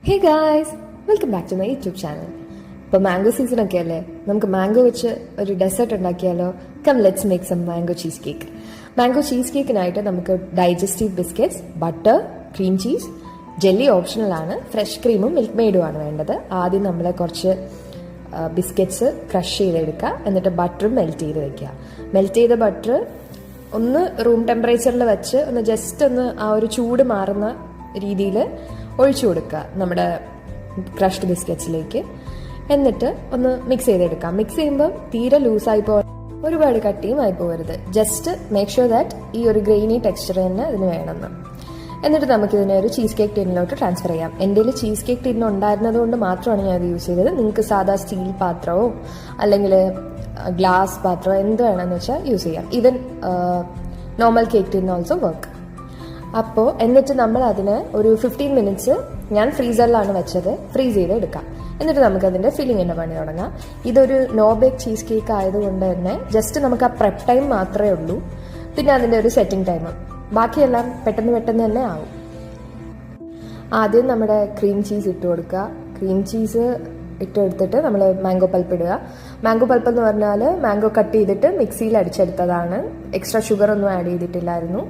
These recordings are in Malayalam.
Hey guys, welcome back to my YouTube channel. ഇപ്പോൾ മാംഗോ സീസൺ ഒക്കെ അല്ലേ, നമുക്ക് മാംഗോ വെച്ച് ഒരു ഡെസേർട്ട് ഉണ്ടാക്കിയാലോ? Come let's make some mango cheesecake. Mango cheese കേക്കിനായിട്ട് നമുക്ക് digestive biscuits, butter, cream cheese, jelly ഓപ്ഷണലാണ്, ഫ്രഷ് ക്രീമും മിൽക്ക് മെയ്ഡുമാണ് വേണ്ടത്. ആദ്യം നമ്മൾ കുറച്ച് ബിസ്ക്കറ്റ്സ് ക്രഷ് ചെയ്തെടുക്കുക, എന്നിട്ട് ബട്ടറും മെൽറ്റ് ചെയ്ത് വെക്കുക. മെൽറ്റ് ചെയ്ത ബട്ടർ ഒന്ന് റൂം ടെമ്പറേച്ചറിൽ വെച്ച് ഒന്ന് ജസ്റ്റ് ഒന്ന് ആ ഒരു ചൂട് മാറുന്ന രീതിയിൽ ഒഴിച്ചു കൊടുക്കുക നമ്മുടെ ക്രഷ്ഡ് ബിസ്ക്കറ്റ്സിലേക്ക്. എന്നിട്ട് ഒന്ന് മിക്സ് ചെയ്തെടുക്കാം. മിക്സ് ചെയ്യുമ്പോൾ തീരെ ലൂസായി ഒരുപാട് കട്ടിയും ആയി പോകരുത്. ജസ്റ്റ് മേക്ക് ഷുവർ ദാറ്റ് ഈ ഒരു ഗ്രെയിനി ടെക്സ്ചർ തന്നെ ഇതിന് വേണമെന്ന്. എന്നിട്ട് നമുക്കിതിനെ ഒരു ചീസ് കേക്ക് ടിന്നിലോട്ട് ട്രാൻസ്ഫർ ചെയ്യാം. എൻ്റെ കയ്യിൽ ചീസ് കേക്ക് ടിൻ ഉണ്ടായിരുന്നത് കൊണ്ട് മാത്രമാണ് ഞാൻ അത് യൂസ് ചെയ്തത്. നിങ്ങൾക്ക് സാധാ സ്റ്റീൽ പാത്രമോ അല്ലെങ്കിൽ ഗ്ലാസ് പാത്രമോ എന്ത് വേണമെന്ന് വെച്ചാൽ യൂസ് ചെയ്യാം. Even normal cake tin also work. അപ്പോൾ എന്നിട്ട് നമ്മൾ അതിന് ഒരു 15 മിനിറ്റ്സ് ഞാൻ ഫ്രീസറിലാണ് വെച്ചത്, ഫ്രീസ് ചെയ്ത് എടുക്കാം. എന്നിട്ട് നമുക്കതിൻ്റെ ഫില്ലിങ്ങിൻ്റെ പണി തുടങ്ങാം. ഇതൊരു നോ ബേക്ക് ചീസ് കേക്ക് ആയതുകൊണ്ട് തന്നെ ജസ്റ്റ് നമുക്ക് ആ പ്രെപ്പ് ടൈം മാത്രമേ ഉള്ളൂ, പിന്നെ അതിൻ്റെ ഒരു സെറ്റിംഗ് ടൈമും. ബാക്കിയെല്ലാം പെട്ടെന്ന് തന്നെ ആവും. ആദ്യം നമ്മുടെ ക്രീം ചീസ് ഇട്ട് കൊടുക്കുക. ക്രീം ചീസ് ഇട്ടെടുത്തിട്ട് നമ്മൾ മാംഗോ പൾപ്പ് ഇടുക. മാംഗോ പൾപ്പ് എന്ന് പറഞ്ഞാൽ മാംഗോ കട്ട് ചെയ്തിട്ട് മിക്സിയിൽ അടിച്ചെടുത്തതാണ്. എക്സ്ട്രാ ഷുഗർ ഒന്നും ആഡ് ചെയ്തിട്ടില്ലായിരുന്നു.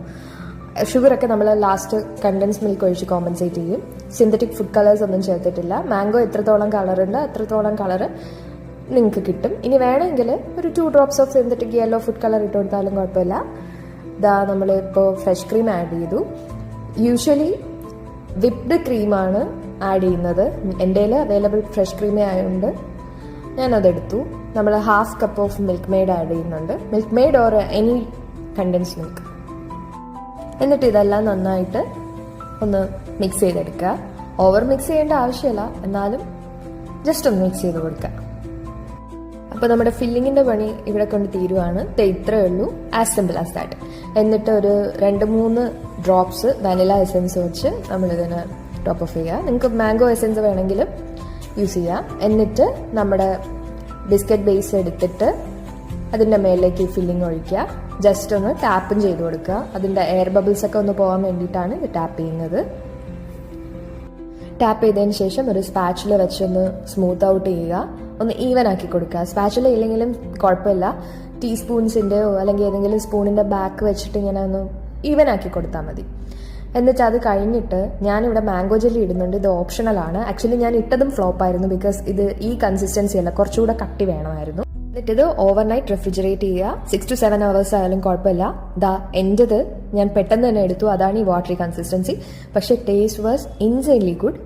ഷുഗറൊക്കെ നമ്മൾ ലാസ്റ്റ് കണ്ടൻസ് മിൽക്ക് ഒഴിച്ച് കോമ്പൻസേറ്റ് ചെയ്യും. സിന്തറ്റിക് ഫുഡ് കളേഴ്സ് ഒന്നും ചേർത്തിട്ടില്ല. മാംഗോ എത്രത്തോളം കളറുണ്ട് അത്രത്തോളം കളറ് നിങ്ങൾക്ക് കിട്ടും. ഇനി വേണമെങ്കിൽ ഒരു 2 drops of synthetic yellow food colour ഇട്ട് കൊടുത്താലും കുഴപ്പമില്ല. ഇതാ നമ്മളിപ്പോൾ ഫ്രഷ് ക്രീം ആഡ് ചെയ്തു. യൂഷ്വലി വിപ്ഡ് ക്രീമാണ് ആഡ് ചെയ്യുന്നത്. എൻ്റെ കയ്യിൽ അവൈലബിൾ ഫ്രഷ് ക്രീമേ ആയതുകൊണ്ട് ഞാനതെടുത്തു. നമ്മൾ 1/2 cup of Milkmaid add ചെയ്യുന്നുണ്ട്. Milkmaid or any condensed milk. എന്നിട്ട് ഇതെല്ലാം നന്നായിട്ട് ഒന്ന് മിക്സ് ചെയ്തെടുക്കുക. ഓവർ മിക്സ് ചെയ്യേണ്ട ആവശ്യമില്ല, എന്നാലും ജസ്റ്റ് ഒന്ന് മിക്സ് ചെയ്ത് കൊടുക്കുക. അപ്പോൾ നമ്മുടെ ഫില്ലിങ്ങിൻ്റെ പണി ഇവിടെ കൊണ്ട് തീരുവാണ്. ഇത്രയേ ഉള്ളൂ, ആസ് സിമ്പിൾ ആസ് ദാറ്റ്. എന്നിട്ട് ഒരു 2-3 ഡ്രോപ്സ് വാനില എസെൻസ് വെച്ച് നമ്മളിതിന് ടോപ്പ് ഓഫ് ചെയ്യുക. നിങ്ങൾക്ക് മാംഗോ എസെൻസ് വേണമെങ്കിലും യൂസ് ചെയ്യാം. എന്നിട്ട് നമ്മുടെ ബിസ്ക്കറ്റ് ബേസ് എടുത്തിട്ട് അതിൻ്റെ മേലേക്ക് ഈ ഫില്ലിങ് ഒഴിക്കുക. ജസ്റ്റ് ഒന്ന് ടാപ്പും ചെയ്ത് കൊടുക്കുക. അതിൻ്റെ എയർ ബബിൾസ് ഒക്കെ ഒന്ന് പോകാൻ വേണ്ടിയിട്ടാണ് ഇത് ടാപ്പ് ചെയ്യുന്നത്. ടാപ്പ് ചെയ്തതിന് ശേഷം ഒരു സ്പാച്ചുല വെച്ചൊന്ന് സ്മൂത്ത് ഔട്ട് ചെയ്യുക. ഒന്ന് ഈവൻ ആക്കി കൊടുക്കുക. സ്പാച്ചുല ഇല്ലെങ്കിലും കുഴപ്പമില്ല, ടീസ്പൂൺസിൻ്റെയോ അല്ലെങ്കിൽ ഏതെങ്കിലും സ്പൂണിൻ്റെ ബാക്ക് വെച്ചിട്ട് ഇങ്ങനെ ഒന്ന് ഈവൻ ആക്കി കൊടുത്താൽ മതി. എന്നിട്ട് അത് കഴിഞ്ഞിട്ട് ഞാനിവിടെ മാംഗോ ജെല്ലി ഇടുന്നുണ്ട്. ഇത് ഓപ്ഷണലാണ്. ആക്ച്വലി ഞാൻ ഇട്ടതും ഫ്ലോപ്പായിരുന്നു, ബിക്കോസ് ഇത് ഈ കൺസിസ്റ്റൻസി അല്ല, കുറച്ചുകൂടെ കട്ടി വേണമായിരുന്നു. എന്നിട്ട് ഇത് ഓവർനൈറ്റ് റെഫ്രിജറേറ്റ് ചെയ്യുക. 6 to 7 hours ആയാലും കുഴപ്പമില്ല. എൻ്റെത് ഞാൻ പെട്ടെന്ന് തന്നെ എടുത്തു, അതാണ് ഈ വാട്ടറി കൺസിസ്റ്റൻസി. പക്ഷേ ടേസ്റ്റ് വാസ് ഇൻസൈൻലി ഗുഡ്.